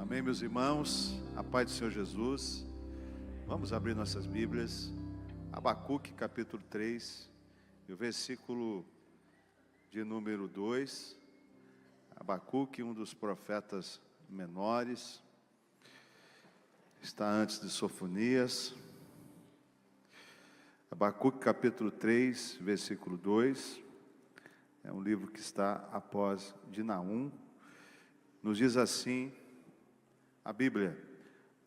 Amém, meus irmãos, a paz do Senhor Jesus. Vamos abrir nossas Bíblias, Abacuque capítulo 3, e o versículo de número 2. Abacuque, um dos profetas menores, está antes de Sofonias. Abacuque capítulo 3, versículo 2, é um livro que está após de Naum. Nos diz assim a Bíblia: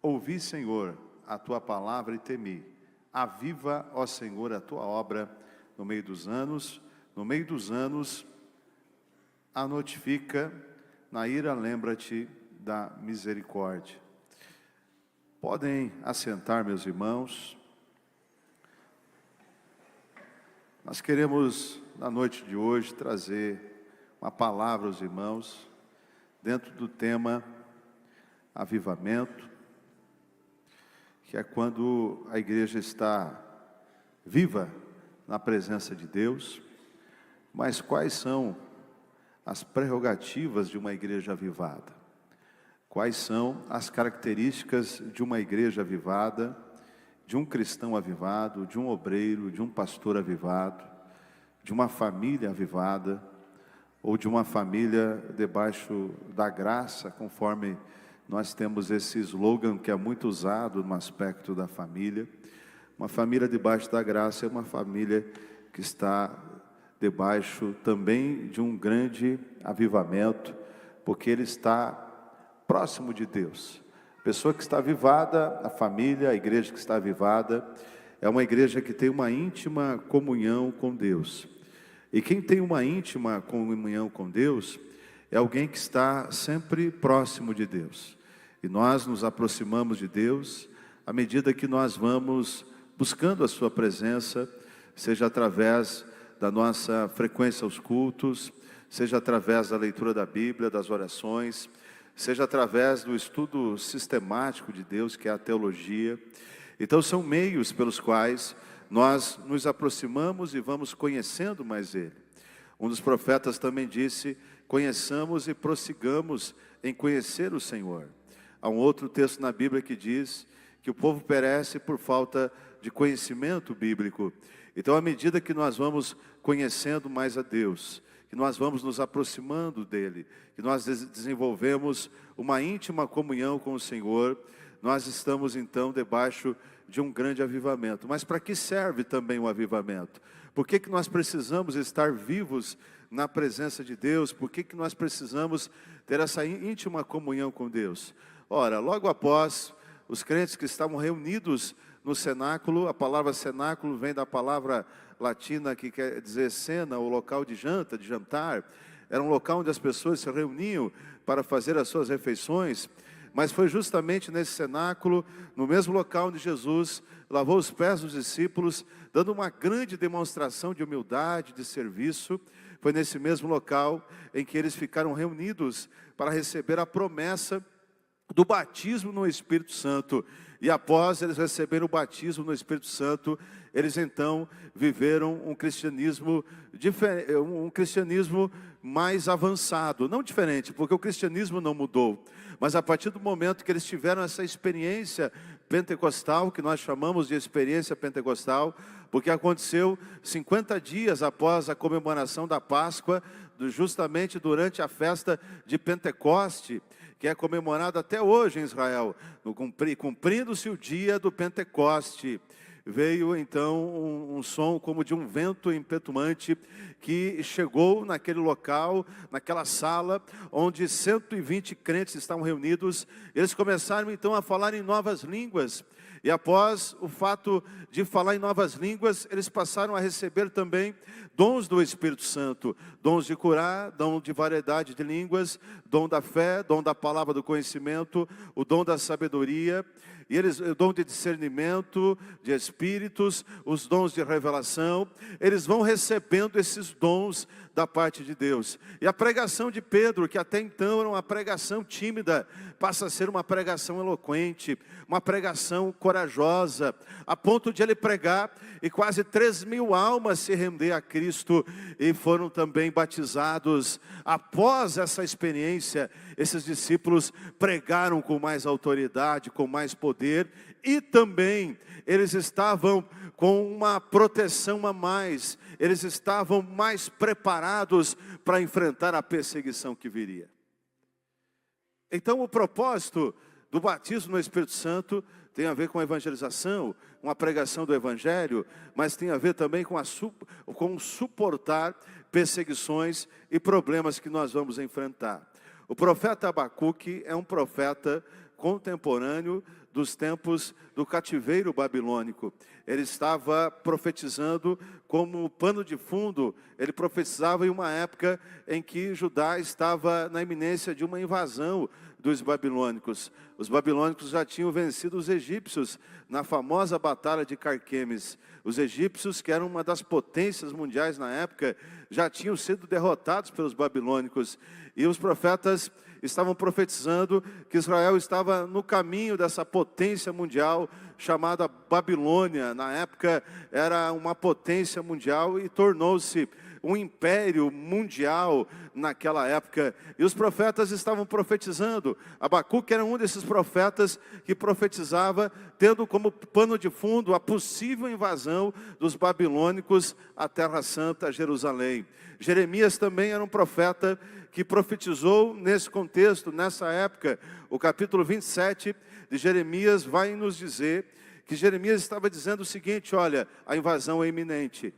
ouvi, Senhor, a tua palavra e temi. Aviva, ó Senhor, a tua obra no meio dos anos. No meio dos anos a notifica, na ira lembra-te da misericórdia. Podem assentar, meus irmãos. Nós queremos, na noite de hoje, trazer uma palavra aos irmãos, dentro do tema avivamento, que é quando a igreja está viva na presença de Deus. Mas quais são as prerrogativas de uma igreja avivada? Quais são as características de uma igreja avivada, de um cristão avivado, de um obreiro, de um pastor avivado, de uma família avivada, ou de uma família debaixo da graça, conforme nós temos esse slogan que é muito usado no aspecto da família. Uma família debaixo da graça é uma família que está debaixo também de um grande avivamento, porque ele está próximo de Deus. A pessoa que está avivada, a família, a igreja que está avivada, é uma igreja que tem uma íntima comunhão com Deus. E quem tem uma íntima comunhão com Deus é alguém que está sempre próximo de Deus. E nós nos aproximamos de Deus à medida que nós vamos buscando a sua presença, seja através da nossa frequência aos cultos, seja através da leitura da Bíblia, das orações, seja através do estudo sistemático de Deus, que é a teologia. Então são meios pelos quais nós nos aproximamos e vamos conhecendo mais Ele. Um dos profetas também disse: conheçamos e prossigamos em conhecer o Senhor. Há um outro texto na Bíblia que diz que o povo perece por falta de conhecimento bíblico. Então, à medida que nós vamos conhecendo mais a Deus, que nós vamos nos aproximando dEle, que nós desenvolvemos uma íntima comunhão com o Senhor, nós estamos então debaixo de um grande avivamento. Mas para que serve também o avivamento? Por que nós precisamos estar vivos na presença de Deus? Por que nós precisamos ter essa íntima comunhão com Deus? Ora, logo após os crentes que estavam reunidos no cenáculo, a palavra cenáculo vem da palavra latina que quer dizer cena, ou local de janta, de jantar. Era um local onde as pessoas se reuniam para fazer as suas refeições. Mas foi justamente nesse cenáculo, no mesmo local onde Jesus lavou os pés dos discípulos, dando uma grande demonstração de humildade, de serviço. Foi nesse mesmo local em que eles ficaram reunidos para receber a promessa do batismo no Espírito Santo. E após eles receberem o batismo no Espírito Santo, eles então viveram um cristianismo mais avançado. Não diferente, porque o cristianismo não mudou. Mas a partir do momento que eles tiveram essa experiência pentecostal, que nós chamamos de experiência pentecostal, porque aconteceu 50 dias após a comemoração da Páscoa, justamente durante a festa de Pentecoste, que é comemorada até hoje em Israel, cumprindo-se o dia do Pentecoste. Veio então um som como de um vento impetuante que chegou naquele local, naquela sala, onde 120 crentes estavam reunidos. Eles começaram então a falar em novas línguas. E após o fato de falar em novas línguas, eles passaram a receber também dons do Espírito Santo. Dons de curar, dom de variedade de línguas, dom da fé, dom da palavra do conhecimento, o dom da sabedoria. E eles, o dom de discernimento, de espíritos, os dons de revelação. Eles vão recebendo esses dons da parte de Deus. E a pregação de Pedro, que até então era uma pregação tímida, passa a ser uma pregação eloquente, uma pregação corajosa, a ponto de ele pregar e quase 3.000 almas se render a Cristo e foram também batizados. Após essa experiência, esses discípulos pregaram com mais autoridade, com mais poder, e também eles estavam com uma proteção a mais, eles estavam mais preparados para enfrentar a perseguição que viria. Então o propósito do batismo no Espírito Santo tem a ver com a evangelização, com a pregação do Evangelho, mas tem a ver também com suportar perseguições e problemas que nós vamos enfrentar. O profeta Abacuque é um profeta contemporâneo dos tempos do cativeiro babilônico. Ele estava profetizando como pano de fundo, ele profetizava em uma época em que Judá estava na iminência de uma invasão dos babilônicos. Os babilônicos já tinham vencido os egípcios na famosa batalha de Carquemes. Os egípcios, que eram uma das potências mundiais na época, já tinham sido derrotados pelos babilônicos. E os profetas estavam profetizando que Israel estava no caminho dessa potência mundial chamada Babilônia. Na época era uma potência mundial e tornou-se um império mundial naquela época. E os profetas estavam profetizando. Abacuque era um desses profetas que profetizava, tendo como pano de fundo a possível invasão dos babilônicos à Terra Santa, Jerusalém. Jeremias também era um profeta que profetizou nesse contexto, nessa época. O capítulo 27 de Jeremias vai nos dizer que Jeremias estava dizendo o seguinte: olha, a invasão é iminente,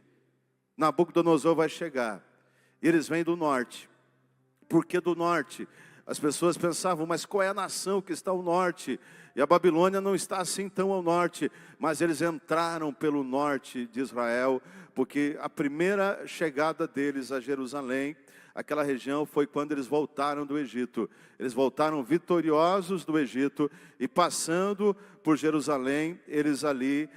Nabucodonosor vai chegar, e eles vêm do norte. Por que do norte? As pessoas pensavam, mas qual é a nação que está ao norte? E a Babilônia não está assim tão ao norte, mas eles entraram pelo norte de Israel, porque a primeira chegada deles a Jerusalém, aquela região, foi quando eles voltaram do Egito. Eles voltaram vitoriosos do Egito e passando por Jerusalém, eles ali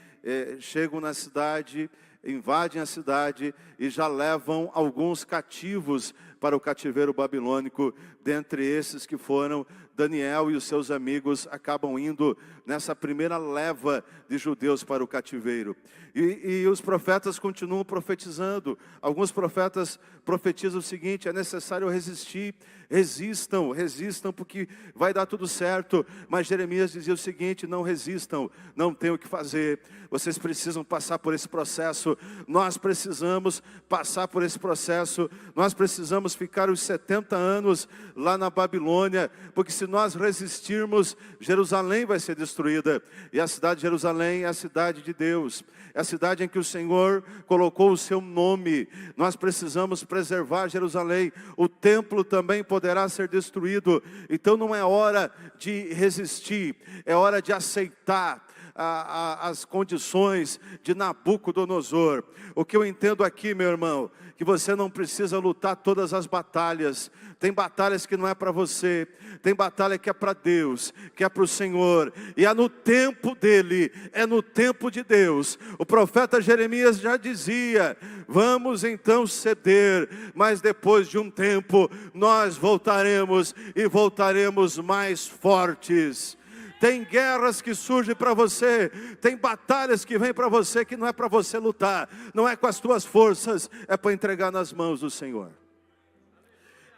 chegam na cidade, invadem a cidade e já levam alguns cativos para o cativeiro babilônico. Dentre esses que foram Daniel e os seus amigos, acabam indo nessa primeira leva de judeus para o cativeiro. E os profetas continuam profetizando. Alguns profetas profetizam o seguinte: é necessário resistir, resistam porque vai dar tudo certo. Mas Jeremias dizia o seguinte: não resistam, não tem o que fazer, vocês precisam passar por esse processo, nós precisamos passar por esse processo, nós precisamos ficar os 70 anos lá na Babilônia, porque se nós resistirmos, Jerusalém vai ser destruída. E a cidade de Jerusalém é a cidade de Deus, é a cidade em que o Senhor colocou o seu nome. Nós precisamos preservar Jerusalém. O templo também poderá ser destruído. Então não é hora de resistir, é hora de aceitar as condições de Nabucodonosor. O que eu entendo aqui, meu irmão, que você não precisa lutar todas as batalhas. Tem batalhas que não é para você, tem batalha que é para Deus, que é para o Senhor, e é no tempo dele, é no tempo de Deus. O profeta Jeremias já dizia: vamos então ceder, mas depois de um tempo nós voltaremos, e voltaremos mais fortes. Tem guerras que surgem para você, tem batalhas que vêm para você, que não é para você lutar, não é com as tuas forças, é para entregar nas mãos do Senhor.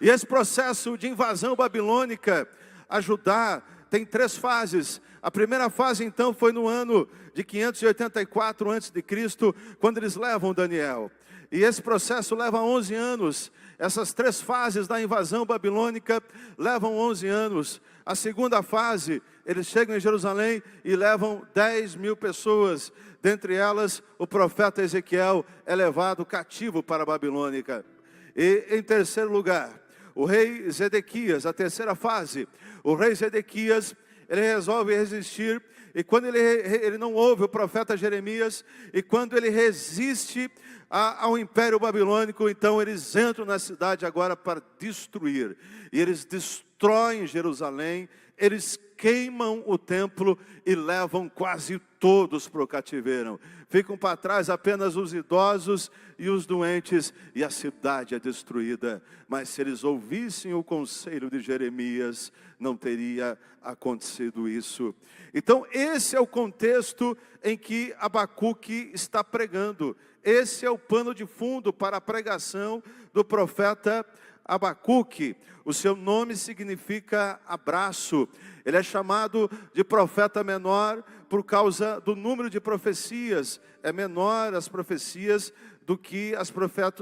E esse processo de invasão babilônica a Judá tem 3 fases. A primeira fase então foi no ano de 584 a.C., quando eles levam Daniel. E esse processo leva 11 anos. Essas 3 fases da invasão babilônica levam 11 anos. A segunda fase, eles chegam em Jerusalém e levam 10.000 pessoas. Dentre elas, o profeta Ezequiel é levado cativo para a Babilônia. E em terceiro lugar, o rei Zedequias, a terceira fase. O rei Zedequias, ele resolve resistir. E quando ele não ouve o profeta Jeremias, e quando ele resiste ao império babilônico, então eles entram na cidade agora para destruir. E eles destroem Jerusalém, eles queimam o templo e levam quase todos para o cativeiro. Ficam para trás apenas os idosos e os doentes, e a cidade é destruída. Mas se eles ouvissem o conselho de Jeremias, não teria acontecido isso. Então esse é o contexto em que Abacuque está pregando. Esse é o pano de fundo para a pregação do profeta Abacuque. O seu nome significa abraço. Ele é chamado de profeta menor por causa do número de profecias. É menor as profecias do que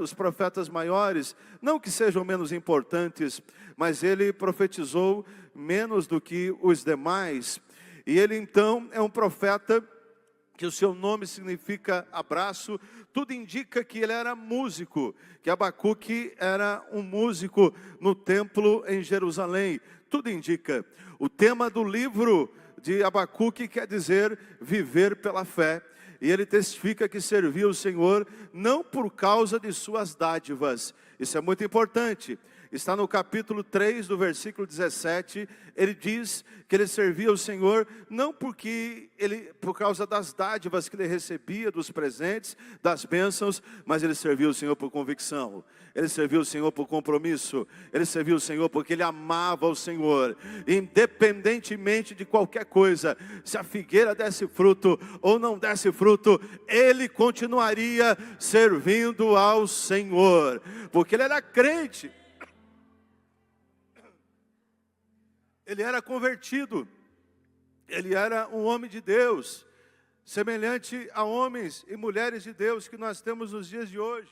os profetas maiores. Não que sejam menos importantes, mas ele profetizou menos do que os demais. E ele então é um profeta que o seu nome significa abraço. Tudo indica que ele era músico, que Abacuque era um músico no templo em Jerusalém. Tudo indica. O tema do livro de Abacuque quer dizer viver pela fé. E ele testifica que servia o Senhor não por causa de suas dádivas. Isso é muito importante. Está no capítulo 3 do versículo 17, ele diz que ele servia o Senhor não por causa das dádivas que ele recebia, dos presentes, das bênçãos, mas ele servia o Senhor por convicção, ele servia o Senhor por compromisso, ele servia o Senhor porque ele amava o Senhor, independentemente de qualquer coisa, se a figueira desse fruto ou não desse fruto, ele continuaria servindo ao Senhor, porque ele era crente. Ele era convertido, ele era um homem de Deus, semelhante a homens e mulheres de Deus que nós temos nos dias de hoje.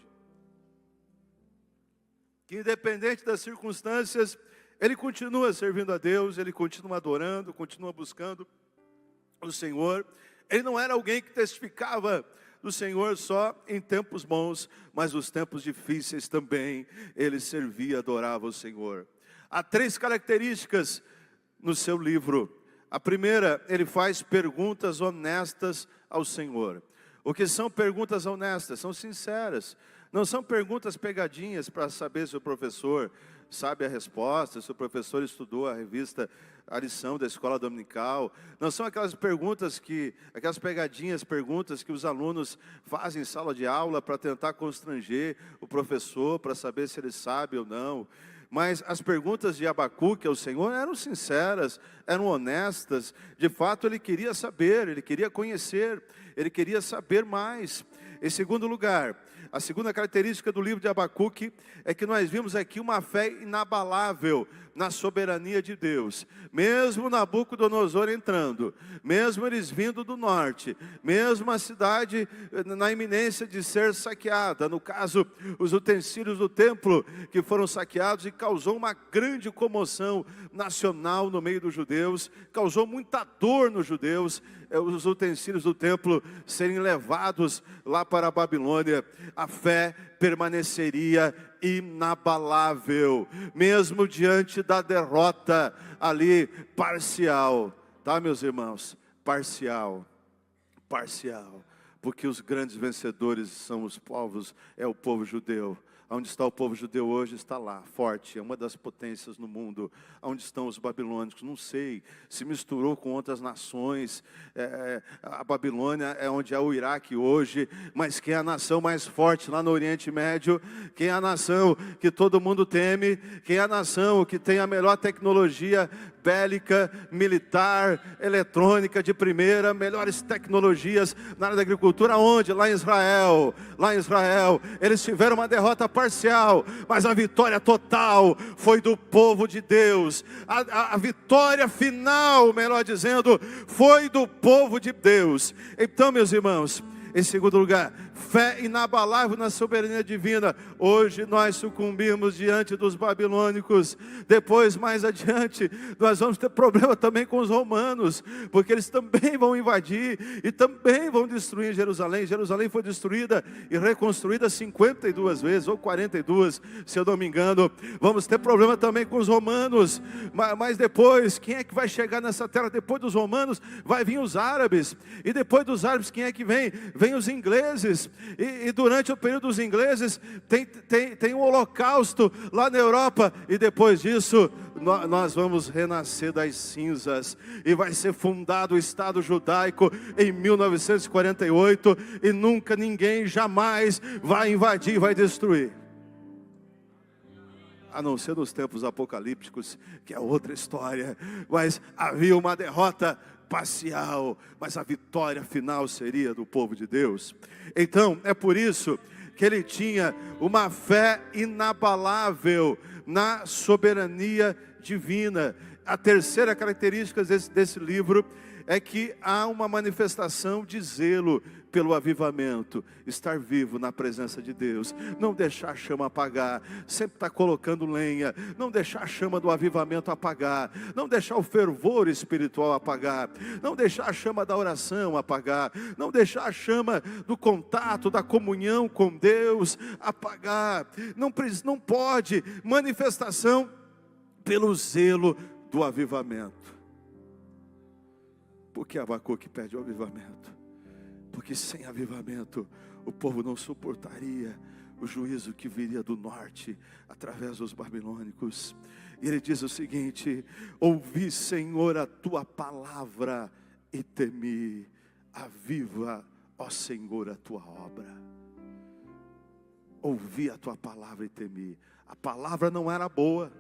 Que independente das circunstâncias, ele continua servindo a Deus, ele continua adorando, continua buscando o Senhor. Ele não era alguém que testificava do Senhor só em tempos bons, mas nos tempos difíceis também ele servia, adorava o Senhor. Há 3 características no seu livro. A primeira, ele faz perguntas honestas ao Senhor. O que são perguntas honestas? São sinceras. Não são perguntas pegadinhas para saber se o professor sabe a resposta, se o professor estudou a lição da escola dominical. Não são aquelas pegadinhas, perguntas que os alunos fazem em sala de aula para tentar constranger o professor, para saber se ele sabe ou não. Mas as perguntas de Abacuque ao Senhor eram sinceras, eram honestas. De fato, ele queria saber, ele queria conhecer, ele queria saber mais. Em segundo lugar, a segunda característica do livro de Abacuque é que nós vimos aqui uma fé inabalável na soberania de Deus. Mesmo Nabucodonosor entrando, mesmo eles vindo do norte, mesmo a cidade na iminência de ser saqueada, no caso, os utensílios do templo que foram saqueados, e causou uma grande comoção nacional no meio dos judeus, causou muita dor nos judeus, os utensílios do templo serem levados lá para a Babilônia. A fé permaneceria inabalável, mesmo diante da derrota ali parcial, tá, meus irmãos? Parcial, porque os grandes vencedores são os povos, é o povo judeu. Onde está o povo judeu hoje? Está lá, forte, é uma das potências no mundo. Onde estão os babilônicos? Não sei, se misturou com outras nações. A Babilônia é onde é o Iraque hoje, mas quem é a nação mais forte lá no Oriente Médio? Quem é a nação que todo mundo teme? Quem é a nação que tem a melhor tecnologia bélica, militar, eletrônica de primeira, melhores tecnologias na área da agricultura? Onde? Lá em Israel. Lá em Israel, eles tiveram uma derrota parcial, mas a vitória total foi do povo de Deus. A vitória final, melhor dizendo, foi do povo de Deus. Então, meus irmãos, em segundo lugar, fé inabalável na soberania divina. Hoje nós sucumbimos diante dos babilônicos. Depois, mais adiante, nós vamos ter problema também com os romanos, porque eles também vão invadir e também vão destruir Jerusalém. Jerusalém foi destruída e reconstruída 52 vezes, ou 42, se eu não me engano. Vamos ter problema também com os romanos. Mas depois, quem é que vai chegar nessa terra? Depois dos romanos, vai vir os árabes. E depois dos árabes, quem é que vem? Vem os ingleses. ingleses, e durante o período dos ingleses tem um holocausto lá na Europa, e depois disso nós vamos renascer das cinzas, e vai ser fundado o Estado judaico em 1948, e nunca ninguém jamais vai invadir, vai destruir. A não ser nos tempos apocalípticos, que é outra história. Mas havia uma derrota parcial, mas a vitória final seria do povo de Deus. Então, é por isso que ele tinha uma fé inabalável na soberania divina. A terceira característica desse livro é que há uma manifestação de zelo pelo avivamento, estar vivo na presença de Deus, não deixar a chama apagar, sempre estar colocando lenha, não deixar a chama do avivamento apagar, não deixar o fervor espiritual apagar, não deixar a chama da oração apagar, não deixar a chama do contato, da comunhão com Deus apagar. Não pode, manifestação pelo zelo do avivamento. Por que Abacuque pede o avivamento? Porque sem avivamento o povo não suportaria o juízo que viria do norte através dos babilônicos. E ele diz o seguinte: ouvi, Senhor, a tua palavra e temi. Aviva, ó Senhor, a tua obra. Ouvi a tua palavra e temi. A palavra não era boa,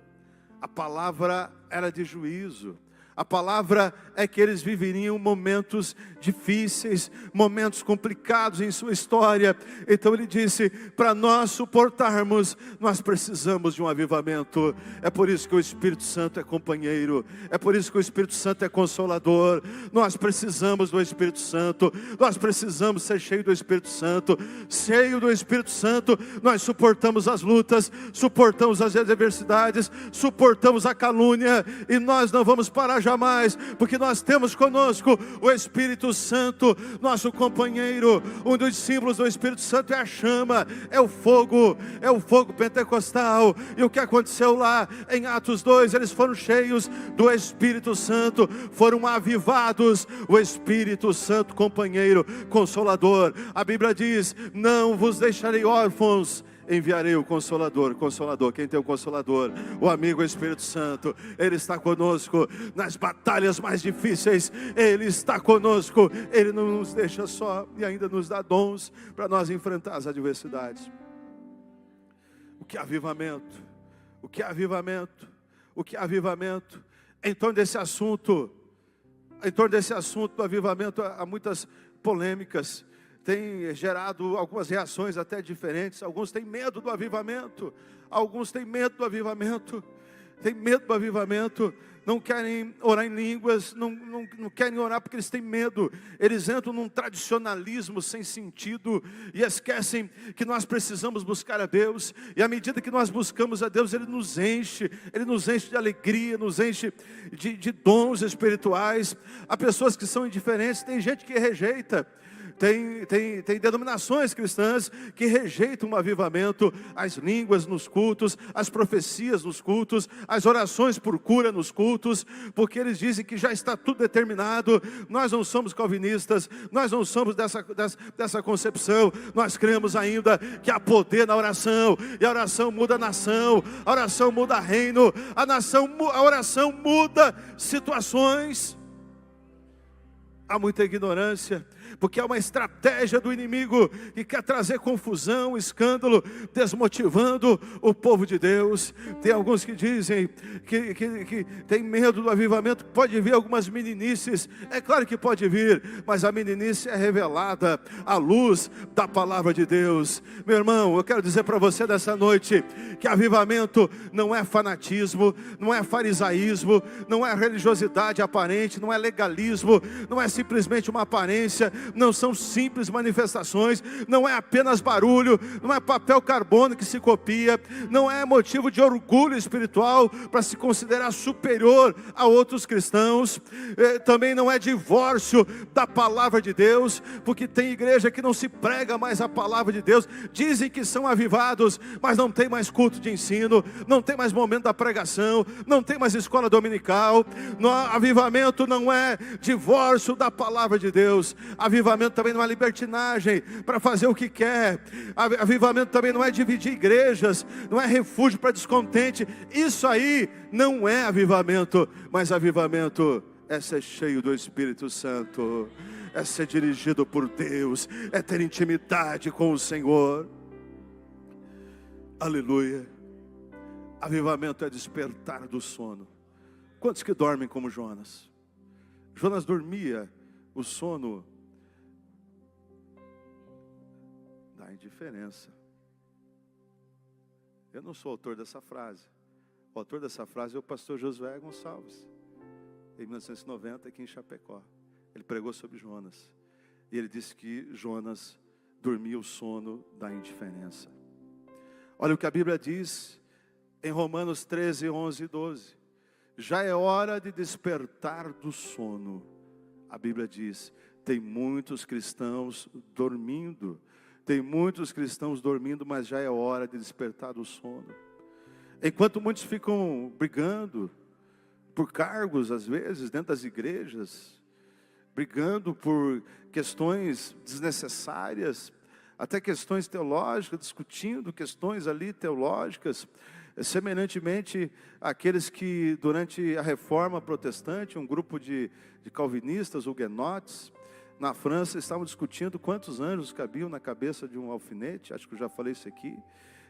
a palavra era de juízo. A palavra é que eles viveriam momentos difíceis, momentos complicados em sua história. Então ele disse, para nós suportarmos, nós precisamos de um avivamento. É por isso que o Espírito Santo é companheiro, é por isso que o Espírito Santo é consolador. Nós precisamos do Espírito Santo, nós precisamos ser cheios do Espírito Santo. Cheio do Espírito Santo, nós suportamos as lutas, suportamos as adversidades, suportamos a calúnia, e nós não vamos parar jamais, porque nós temos conosco o Espírito Santo, nosso companheiro. Um dos símbolos do Espírito Santo é a chama, é o fogo pentecostal. E o que aconteceu lá em Atos 2, eles foram cheios do Espírito Santo, foram avivados. O Espírito Santo, companheiro, consolador. A Bíblia diz, não vos deixarei órfãos, enviarei o Consolador. Consolador, quem tem o Consolador? O amigo Espírito Santo. Ele está conosco nas batalhas mais difíceis, Ele está conosco. Ele não nos deixa só, e ainda nos dá dons para nós enfrentar as adversidades. O que é avivamento? O que é avivamento? O que é avivamento? Em torno desse assunto do avivamento, há muitas polêmicas. Tem gerado algumas reações até diferentes. Alguns têm medo do avivamento, não querem orar em línguas, não querem orar porque eles têm medo. Eles entram num tradicionalismo sem sentido e esquecem que nós precisamos buscar a Deus. E à medida que nós buscamos a Deus, Ele nos enche de alegria, nos enche de dons espirituais. Há pessoas que são indiferentes, tem gente que rejeita. Tem denominações cristãs que rejeitam o avivamento, as línguas nos cultos, as profecias nos cultos, as orações por cura nos cultos, porque eles dizem que já está tudo determinado. Nós não somos calvinistas, nós não somos dessa concepção. Nós cremos ainda que há poder na oração, e a oração muda a nação, a oração muda reino, a oração muda situações. Há muita ignorância, porque é uma estratégia do inimigo que quer trazer confusão, escândalo, desmotivando o povo de Deus. Tem alguns que dizem que tem medo do avivamento. Pode vir algumas meninices, é claro que pode vir, mas a meninice é revelada à luz da palavra de Deus. Meu irmão, eu quero dizer para você nessa noite que avivamento não é fanatismo, não é farisaísmo, não é religiosidade aparente, não é legalismo, não é simplesmente uma aparência, não são simples manifestações, não é apenas barulho, não é papel carbono que se copia, não é motivo de orgulho espiritual para se considerar superior a outros cristãos, também não é divórcio da palavra de Deus, porque tem igreja que não se prega mais a palavra de Deus, dizem que são avivados, mas não tem mais culto de ensino, não tem mais momento da pregação, não tem mais escola dominical. Avivamento não é divórcio da palavra de Deus. Avivamento também não é libertinagem para fazer o que quer. Avivamento também não é dividir igrejas, não é refúgio para descontente. Isso aí não é avivamento, mas avivamento é ser cheio do Espírito Santo, é ser dirigido por Deus, é ter intimidade com o Senhor. Aleluia. Avivamento é despertar do sono. Quantos que dormem como Jonas? Jonas dormia, o sono da indiferença. Eu não sou autor dessa frase. O autor dessa frase é o pastor Josué Gonçalves, em 1990, aqui em Chapecó. Ele pregou sobre Jonas. E ele disse que Jonas dormia o sono da indiferença. Olha o que a Bíblia diz em Romanos 13, 11 e 12. Já é hora de despertar do sono. A Bíblia diz, tem muitos cristãos dormindo. Tem muitos cristãos dormindo, mas já é hora de despertar do sono. Enquanto muitos ficam brigando por cargos, às vezes, dentro das igrejas, brigando por questões desnecessárias, até questões teológicas, discutindo questões ali teológicas, semelhantemente àqueles que durante a Reforma Protestante, um grupo de calvinistas, huguenotes, na França, estavam discutindo quantos anjos cabiam na cabeça de um alfinete. Acho que eu já falei isso aqui.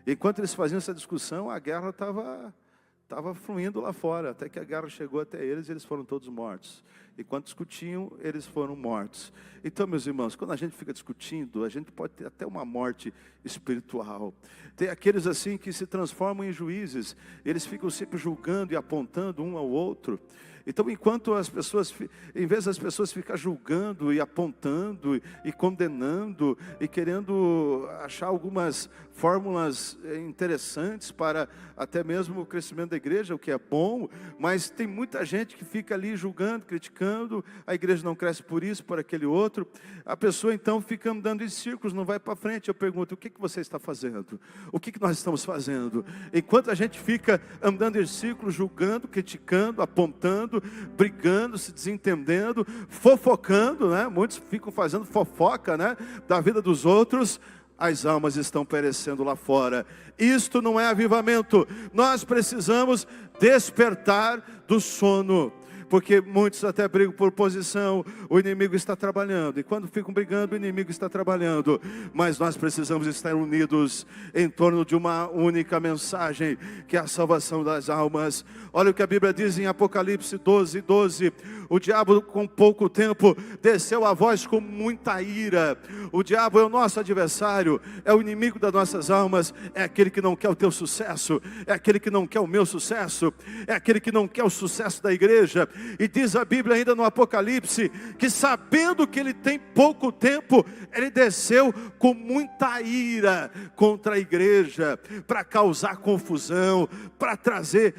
Enquanto eles faziam essa discussão, a guerra estava fluindo lá fora, até que a guerra chegou até eles e eles foram todos mortos. Enquanto discutiam, eles foram mortos. Então, meus irmãos, quando a gente fica discutindo, a gente pode ter até uma morte espiritual. Tem aqueles assim que se transformam em juízes, eles ficam sempre julgando e apontando um ao outro. Então, enquanto as pessoas, em vez das pessoas ficar julgando e apontando e condenando e querendo achar algumas fórmulas interessantes para até mesmo o crescimento da igreja, o que é bom, mas tem muita gente que fica ali julgando, criticando, a igreja não cresce por isso, por aquele outro, a pessoa então fica andando em círculos, não vai para frente. Eu pergunto, o que você está fazendo? O que nós estamos fazendo? Enquanto a gente fica andando em círculos, julgando, criticando, apontando, brigando, se desentendendo, fofocando, né? Muitos ficam fazendo fofoca, né? Da vida dos outros. As almas estão perecendo lá fora. Isto não é avivamento. Nós precisamos despertar do sono. Porque muitos até brigam por posição, o inimigo está trabalhando. E quando ficam brigando, o inimigo está trabalhando. Mas nós precisamos estar unidos em torno de uma única mensagem, que é a salvação das almas. Olha o que a Bíblia diz em Apocalipse 12, 12. O diabo com pouco tempo desceu a voz com muita ira. O diabo é o nosso adversário, é o inimigo das nossas almas, é aquele que não quer o teu sucesso, é aquele que não quer o meu sucesso, é aquele que não quer o sucesso da igreja. E diz a Bíblia ainda no Apocalipse, que sabendo que ele tem pouco tempo, ele desceu com muita ira contra a igreja, para causar confusão, para trazer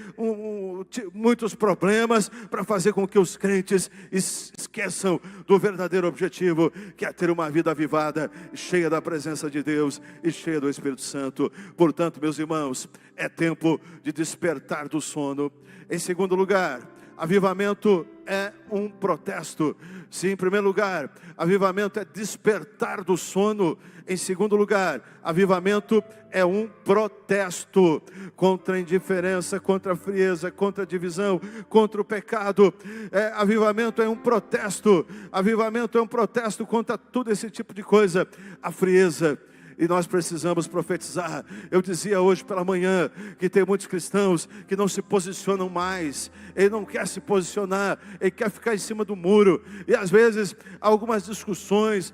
muitos problemas, para fazer com que os crentes esqueçam do verdadeiro objetivo, que é ter uma vida avivada, cheia da presença de Deus e cheia do Espírito Santo. Portanto, meus irmãos, é tempo de despertar do sono. Em segundo lugar, avivamento é um protesto. Se em primeiro lugar, avivamento é despertar do sono, em segundo lugar, avivamento é um protesto contra a indiferença, contra a frieza, contra a divisão, contra o pecado. Avivamento é um protesto. Avivamento é um protesto contra tudo esse tipo de coisa. A frieza. E nós precisamos profetizar. Eu dizia hoje pela manhã que tem muitos cristãos que não se posicionam mais. Ele não quer se posicionar, ele quer ficar em cima do muro. E às vezes algumas discussões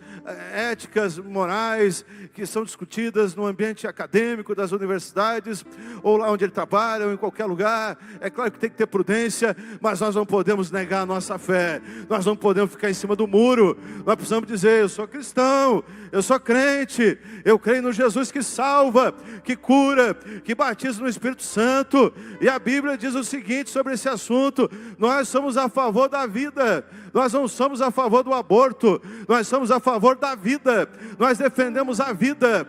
éticas, morais, que são discutidas no ambiente acadêmico das universidades, ou lá onde ele trabalha, ou em qualquer lugar. É claro que tem que ter prudência, mas nós não podemos negar a nossa fé. Nós não podemos ficar em cima do muro. Nós precisamos dizer, eu sou cristão, eu sou crente, eu creio no Jesus que salva, que cura, que batiza no Espírito Santo. E a Bíblia diz o seguinte sobre esse assunto: nós somos a favor da vida, nós não somos a favor do aborto, nós somos a favor da vida, nós defendemos a vida.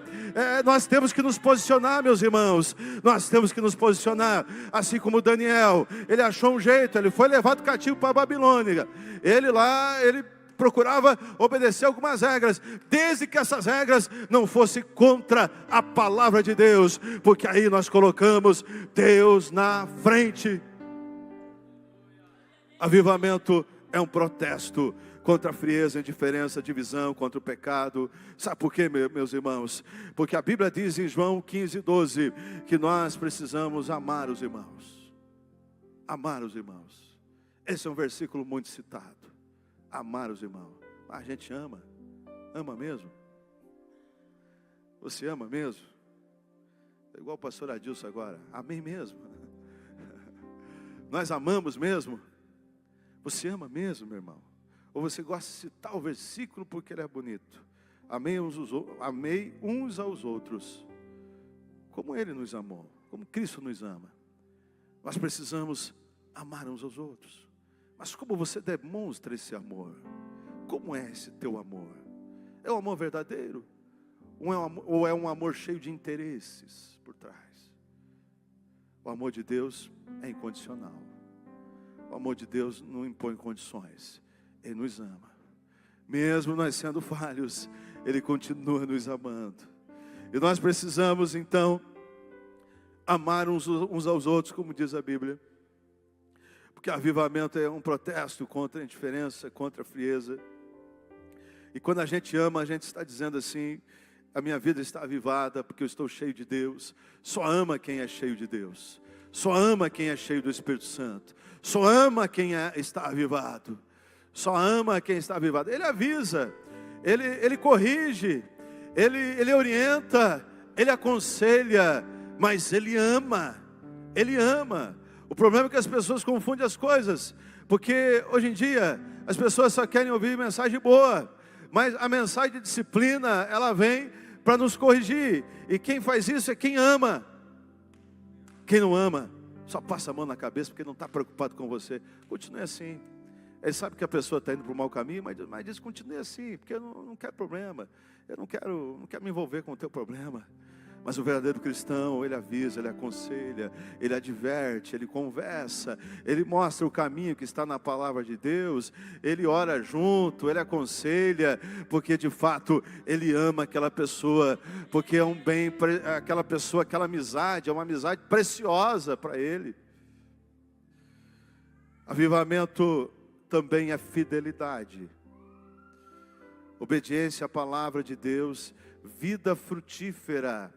Nós temos que nos posicionar, meus irmãos, nós temos que nos posicionar, assim como Daniel. Ele achou um jeito, ele foi levado cativo para a Babilônia, ele procurava obedecer algumas regras, desde que essas regras não fossem contra a palavra de Deus, porque aí nós colocamos Deus na frente. Avivamento é um protesto contra a frieza, a indiferença, a divisão, contra o pecado. Sabe por quê, meus irmãos? Porque a Bíblia diz em João 15:12, que nós precisamos amar os irmãos. Amar os irmãos. Esse é um versículo muito citado. Amar os irmãos. A gente ama. Ama mesmo? Você ama mesmo? É igual o pastor Adilson agora. Amém mesmo? Nós amamos mesmo? Você ama mesmo, meu irmão? Ou você gosta de citar o versículo porque ele é bonito? Amei uns aos outros, como ele nos amou, como Cristo nos ama. Nós precisamos amar uns aos outros. Mas como você demonstra esse amor? Como é esse teu amor? É um amor verdadeiro? Ou é um amor cheio de interesses por trás? O amor de Deus é incondicional. O amor de Deus não impõe condições. Ele nos ama. Mesmo nós sendo falhos, Ele continua nos amando. E nós precisamos então amar uns aos outros, como diz a Bíblia. Porque avivamento é um protesto contra a indiferença, contra a frieza. E quando a gente ama, a gente está dizendo assim: a minha vida está avivada porque eu estou cheio de Deus. Só ama quem é cheio de Deus. Só ama quem é cheio do Espírito Santo. Só ama quem está avivado. Só ama quem está avivado. Ele avisa, ele corrige, ele orienta, ele aconselha, mas ele ama. Ele ama. O problema é que as pessoas confundem as coisas, porque hoje em dia as pessoas só querem ouvir mensagem boa, mas a mensagem de disciplina, ela vem para nos corrigir, e quem faz isso é quem ama. Quem não ama, só passa a mão na cabeça porque não está preocupado com você. Continue assim. Ele sabe que a pessoa está indo para o mau caminho, mas diz: continue assim, porque eu não quero problema. Eu não quero me envolver com o teu problema. Mas o verdadeiro cristão, ele avisa, ele aconselha, ele adverte, ele conversa, ele mostra o caminho que está na palavra de Deus, ele ora junto, ele aconselha, porque de fato ele ama aquela pessoa, porque é um bem, aquela pessoa, aquela amizade, é uma amizade preciosa para ele. Avivamento também é fidelidade, obediência à palavra de Deus, vida frutífera,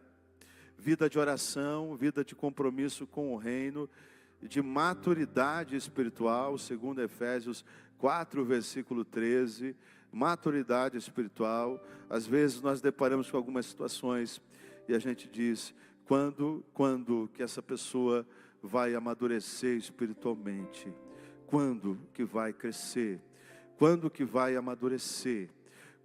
vida de oração, vida de compromisso com o reino, de maturidade espiritual, segundo Efésios 4, versículo 13, maturidade espiritual. Às vezes nós deparamos com algumas situações e a gente diz: quando que essa pessoa vai amadurecer espiritualmente? Quando que vai crescer? Quando que vai amadurecer?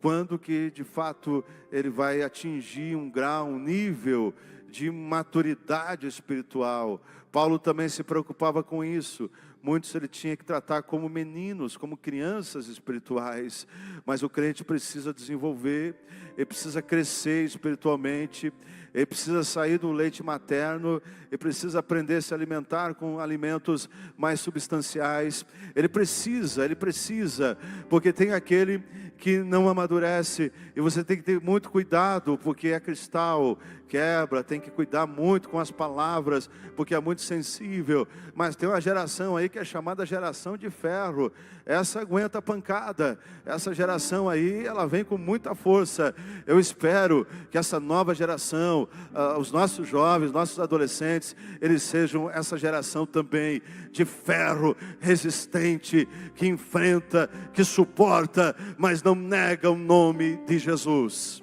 Quando que de fato ele vai atingir um grau, um nível de maturidade espiritual? Paulo também se preocupava com isso. Muitos ele tinha que tratar como meninos, como crianças espirituais. Mas o crente precisa desenvolver, ele precisa crescer espiritualmente, ele precisa sair do leite materno, ele precisa aprender a se alimentar com alimentos mais substanciais. Ele precisa, porque tem aquele que não amadurece, e você tem que ter muito cuidado, porque é cristal, quebra, tem que cuidar muito com as palavras, porque é muito sensível. Mas tem uma geração aí que é chamada geração de ferro, essa aguenta a pancada, essa geração aí, ela vem com muita força. Eu espero que essa nova geração, os nossos jovens, nossos adolescentes, eles sejam essa geração também de ferro, resistente, que enfrenta, que suporta, mas não nega o nome de Jesus.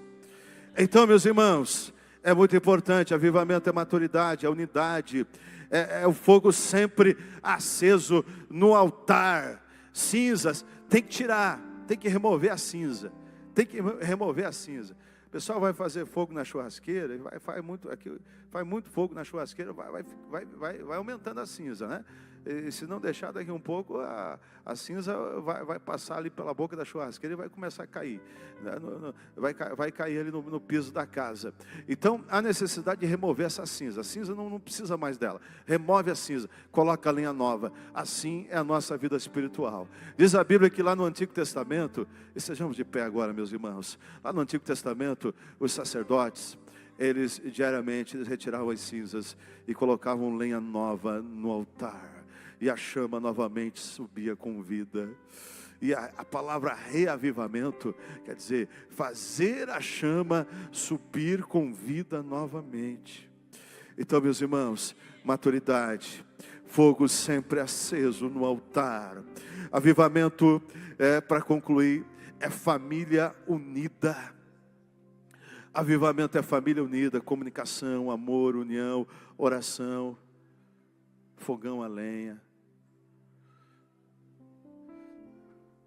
Então, meus irmãos, é muito importante. Avivamento é maturidade, é unidade, é o fogo sempre aceso no altar. Cinzas, tem que tirar, tem que remover a cinza. O pessoal vai fazer fogo na churrasqueira, faz muito fogo na churrasqueira, vai aumentando a cinza, né? E se não deixar, daqui um pouco a cinza vai passar ali pela boca da churrasqueira e vai começar a cair. Vai cair ali no piso da casa. Então, há necessidade de remover essa cinza. A cinza não precisa mais dela. Remove a cinza, coloca a lenha nova. Assim é a nossa vida espiritual. Diz a Bíblia que lá no Antigo Testamento, e sejamos de pé agora, meus irmãos. Lá no Antigo Testamento, os sacerdotes, eles diariamente retiravam as cinzas e colocavam lenha nova no altar. E a chama novamente subia com vida. E a palavra reavivamento quer dizer fazer a chama subir com vida novamente. Então, meus irmãos, maturidade, fogo sempre aceso no altar. Avivamento, para concluir, é família unida. Avivamento é família unida, comunicação, amor, união, oração, fogão a lenha.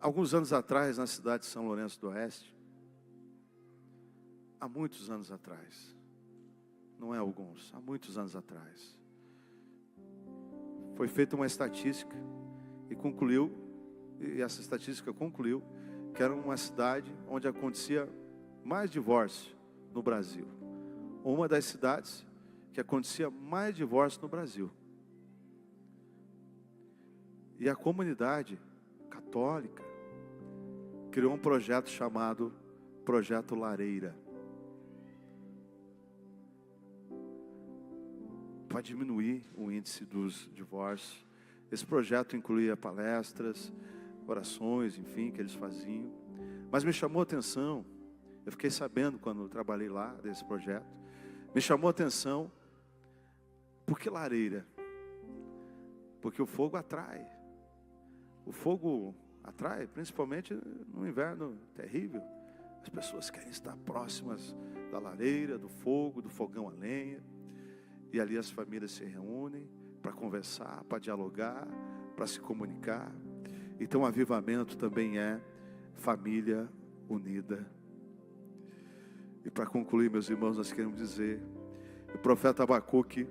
Alguns anos atrás, na cidade de São Lourenço do Oeste, há muitos anos atrás, não é alguns, há muitos anos atrás, foi feita uma estatística e essa estatística concluiu que era uma cidade onde acontecia mais divórcio no Brasil. Uma das cidades que acontecia mais divórcio no Brasil. E a comunidade católica criou um projeto chamado Projeto Lareira, para diminuir o índice dos divórcios. Esse projeto incluía palestras, orações, enfim, que eles faziam. Mas me chamou a atenção, eu fiquei sabendo quando eu trabalhei lá, desse projeto, me chamou a atenção, por que lareira? Porque o fogo atrai. O fogo atrai, principalmente no inverno terrível. As pessoas querem estar próximas da lareira, do fogo, do fogão a lenha. E ali as famílias se reúnem para conversar, para dialogar, para se comunicar. Então, avivamento também é família unida. E para concluir, meus irmãos, nós queremos dizer, o profeta Abacuque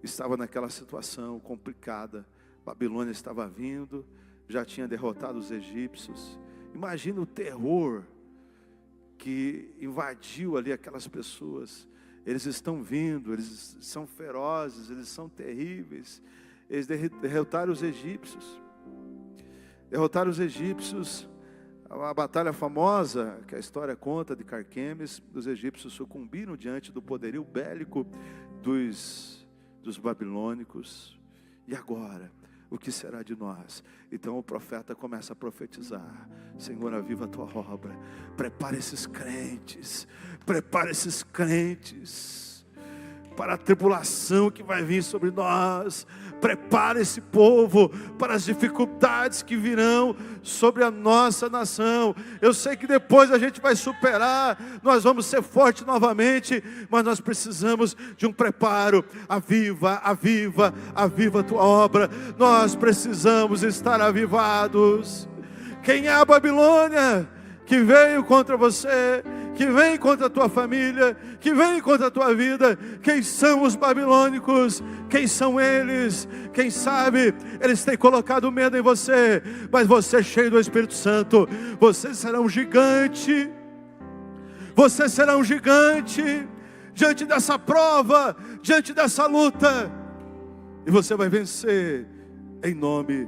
estava naquela situação complicada. Babilônia estava vindo, já tinha derrotado os egípcios. Imagina o terror que invadiu ali aquelas pessoas. Eles estão vindo, eles são ferozes, eles são terríveis. Eles derrotaram os egípcios. Derrotaram os egípcios. A batalha famosa, que a história conta de Carquemes, os egípcios sucumbiram diante do poderio bélico dos babilônicos. E agora? O que será de nós? Então o profeta começa a profetizar: Senhor, aviva a tua obra, prepara esses crentes para a tribulação que vai vir sobre nós. Prepara esse povo para as dificuldades que virão sobre a nossa nação. Eu sei que depois a gente vai superar, nós vamos ser fortes novamente, mas nós precisamos de um preparo. Aviva a tua obra. Nós precisamos estar avivados. Quem é a Babilônia que veio contra você, que vem contra a tua família, que vem contra a tua vida? Quem são os babilônicos? Quem são eles? Quem sabe eles têm colocado medo em você, mas você, cheio do Espírito Santo, você será um gigante. Você será um gigante diante dessa prova, diante dessa luta, e você vai vencer em nome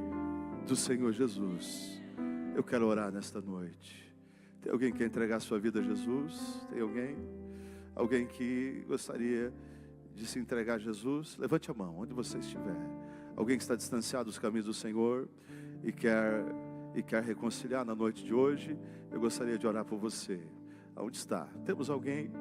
do Senhor Jesus. Eu quero orar nesta noite. Tem alguém que quer entregar sua vida a Jesus? Tem alguém? Alguém que gostaria de se entregar a Jesus? Levante a mão, onde você estiver. Alguém que está distanciado dos caminhos do Senhor e quer reconciliar na noite de hoje? Eu gostaria de orar por você. Onde está? Temos alguém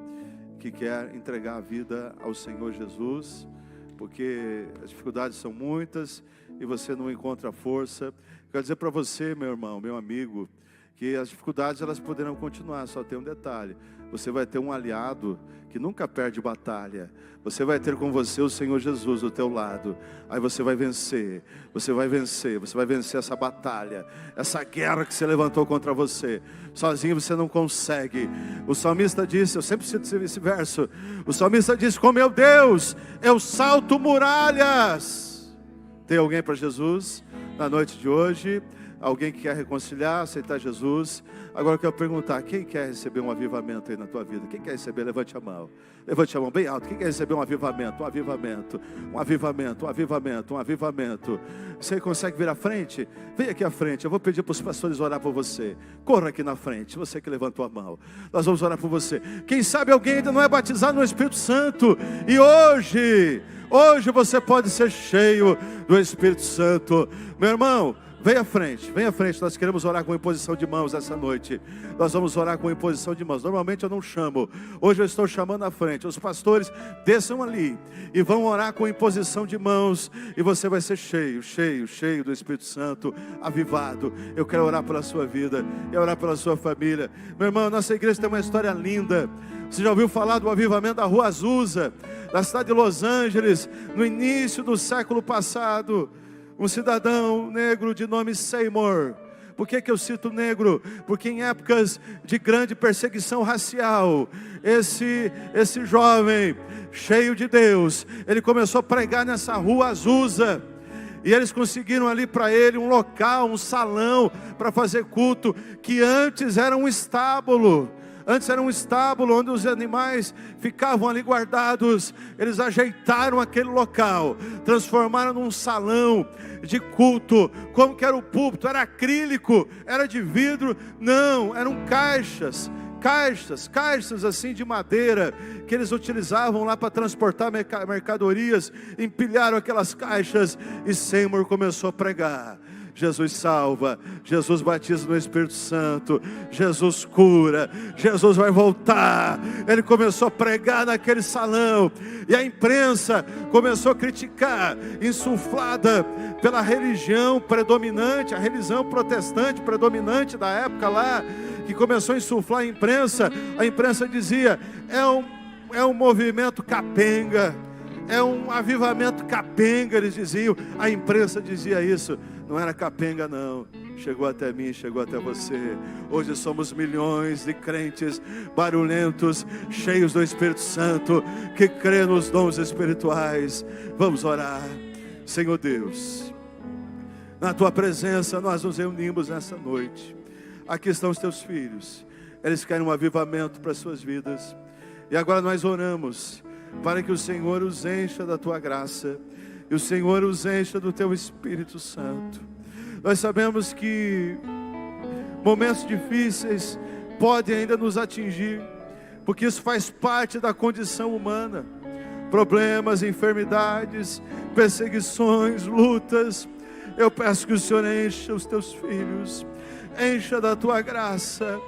que quer entregar a vida ao Senhor Jesus, porque as dificuldades são muitas e você não encontra força. Quero dizer para você, meu irmão, meu amigo, que as dificuldades elas poderão continuar, só tem um detalhe: você vai ter um aliado que nunca perde batalha. Você vai ter com você o Senhor Jesus do teu lado. Aí você vai vencer, você vai vencer essa batalha, essa guerra que se levantou contra você. Sozinho você não consegue. O salmista disse, eu sempre cito esse verso, o salmista disse: com meu Deus eu salto muralhas. Tem alguém para Jesus na noite de hoje? Alguém que quer reconciliar, aceitar Jesus? Agora eu quero perguntar, quem quer receber um avivamento aí na tua vida? Quem quer receber? Levante a mão. Levante a mão bem alto. Quem quer receber um avivamento? Um avivamento, um avivamento, um avivamento, um avivamento. Você consegue vir à frente? Vem aqui à frente. Eu vou pedir para os pastores orar por você. Corra aqui na frente, você que levantou a mão. Nós vamos orar por você. Quem sabe alguém ainda não é batizado no Espírito Santo. E hoje você pode ser cheio do Espírito Santo. Meu irmão, vem à frente, nós queremos orar com imposição de mãos essa noite. Nós vamos orar com imposição de mãos. Normalmente eu não chamo, hoje eu estou chamando à frente. Os pastores desçam ali e vão orar com imposição de mãos. E você vai ser cheio do Espírito Santo, avivado. Eu quero orar pela sua vida, e orar pela sua família. Meu irmão, nossa igreja tem uma história linda. Você já ouviu falar do avivamento da Rua Azusa, da cidade de Los Angeles, no início do século passado? Um cidadão negro de nome Seymour. Por que eu cito negro? Porque em épocas de grande perseguição racial, esse jovem, cheio de Deus, ele começou a pregar nessa Rua Azusa. E eles conseguiram ali para ele um local, um salão para fazer culto, que antes era um estábulo. Antes era um estábulo onde os animais ficavam ali guardados. Eles ajeitaram aquele local, transformaram num salão de culto. Como que era o púlpito? Era acrílico? Era de vidro? Não, eram caixas assim de madeira, que eles utilizavam lá para transportar mercadorias. Empilharam aquelas caixas e Seymour começou a pregar. Jesus salva, Jesus batiza no Espírito Santo, Jesus cura, Jesus vai voltar. Ele começou a pregar naquele salão, e a imprensa começou a criticar, insuflada pela religião predominante, a religião protestante predominante da época lá, que começou a insuflar a imprensa dizia, é um movimento capenga, é um avivamento capenga, eles diziam, a imprensa dizia isso. Não era capenga não, chegou até mim, chegou até você. Hoje somos milhões de crentes barulhentos, cheios do Espírito Santo, que crê nos dons espirituais. Vamos orar. Senhor Deus, na Tua presença nós nos reunimos nessa noite. Aqui estão os Teus filhos, eles querem um avivamento para as suas vidas. E agora nós oramos para que o Senhor os encha da Tua graça, e o Senhor os encha do Teu Espírito Santo. Nós sabemos que momentos difíceis podem ainda nos atingir, porque isso faz parte da condição humana. Problemas, enfermidades, perseguições, lutas. Eu peço que o Senhor encha os Teus filhos, encha da Tua graça,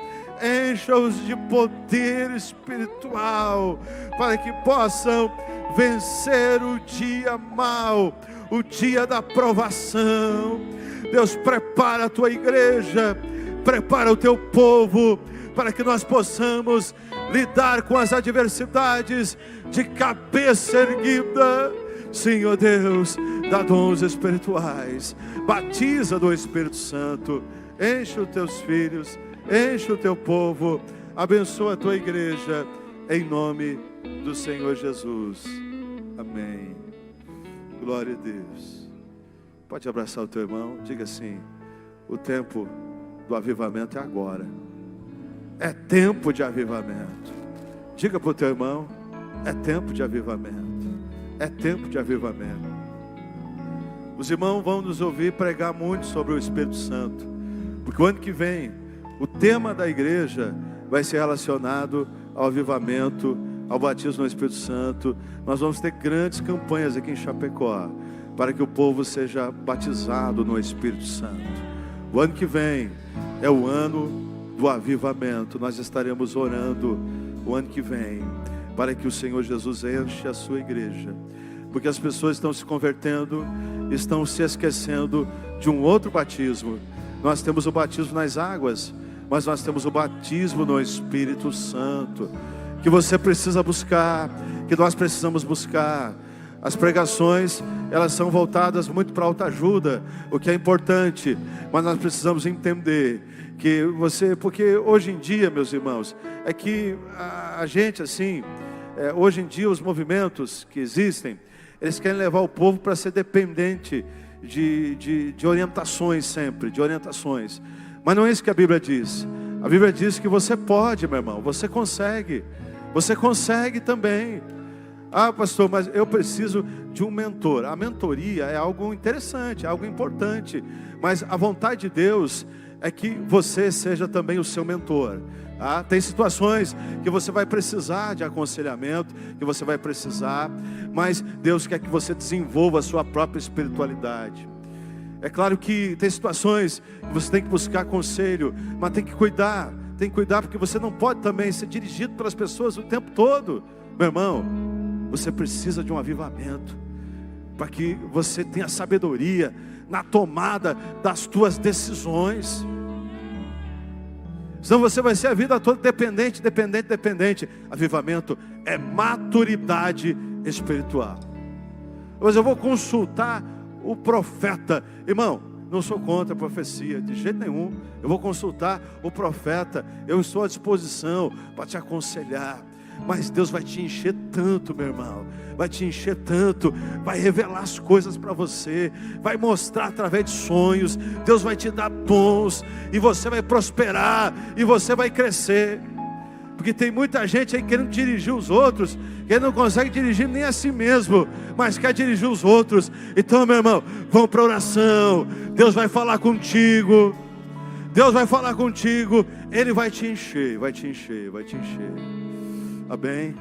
encha-os de poder espiritual, para que possam vencer o dia mau, o dia da provação. Deus, prepara a Tua igreja, prepara o Teu povo, para que nós possamos lidar com as adversidades de cabeça erguida. Senhor Deus, dá dons espirituais, batiza do Espírito Santo, enche os Teus filhos, enche o Teu povo, abençoa a Tua igreja, em nome do Senhor Jesus. Amém. Glória a Deus. Pode abraçar o teu irmão, diga assim: o tempo do avivamento é agora. É tempo de avivamento. Diga para o teu irmão: é tempo de avivamento. É tempo de avivamento. Os irmãos vão nos ouvir pregar muito sobre o Espírito Santo, porque o ano que vem o tema da igreja vai ser relacionado ao avivamento, ao batismo no Espírito Santo. Nós vamos ter grandes campanhas aqui em Chapecó, para que o povo seja batizado no Espírito Santo. O ano que vem é o ano do avivamento. Nós estaremos orando o ano que vem, para que o Senhor Jesus enche a sua igreja, porque as pessoas estão se convertendo, estão se esquecendo de um outro batismo. Nós temos o batismo nas águas, mas nós temos o batismo no Espírito Santo, que você precisa buscar, que nós precisamos buscar. As pregações, elas são voltadas muito para autoajuda, o que é importante, mas nós precisamos entender que porque hoje em dia, meus irmãos, é que a gente assim, hoje em dia os movimentos que existem, eles querem levar o povo para ser dependente de orientações sempre, de orientações. Mas não é isso que a Bíblia diz. A Bíblia diz que você pode, meu irmão, você consegue também. Ah, pastor, mas eu preciso de um mentor. A mentoria é algo interessante, é algo importante, mas a vontade de Deus é que você seja também o seu mentor. Tem situações que você vai precisar de aconselhamento, que você vai precisar, mas Deus quer que você desenvolva a sua própria espiritualidade. É claro que tem situações que você tem que buscar conselho, mas tem que cuidar porque você não pode também ser dirigido pelas pessoas o tempo todo. Meu irmão, você precisa de um avivamento, para que você tenha sabedoria na tomada das tuas decisões. Senão você vai ser a vida toda dependente. Avivamento é maturidade espiritual. Mas eu vou consultar o profeta. Irmão, não sou contra a profecia, de jeito nenhum. Eu vou consultar o profeta. Eu estou à disposição para te aconselhar. Mas Deus vai te encher tanto, meu irmão. Vai te encher tanto. Vai revelar as coisas para você. Vai mostrar através de sonhos. Deus vai te dar dons. E você vai prosperar. E você vai crescer. Porque tem muita gente aí querendo dirigir os outros, que não consegue dirigir nem a si mesmo, mas quer dirigir os outros. Então, meu irmão, vamos para a oração. Deus vai falar contigo. Ele vai te encher. Amém?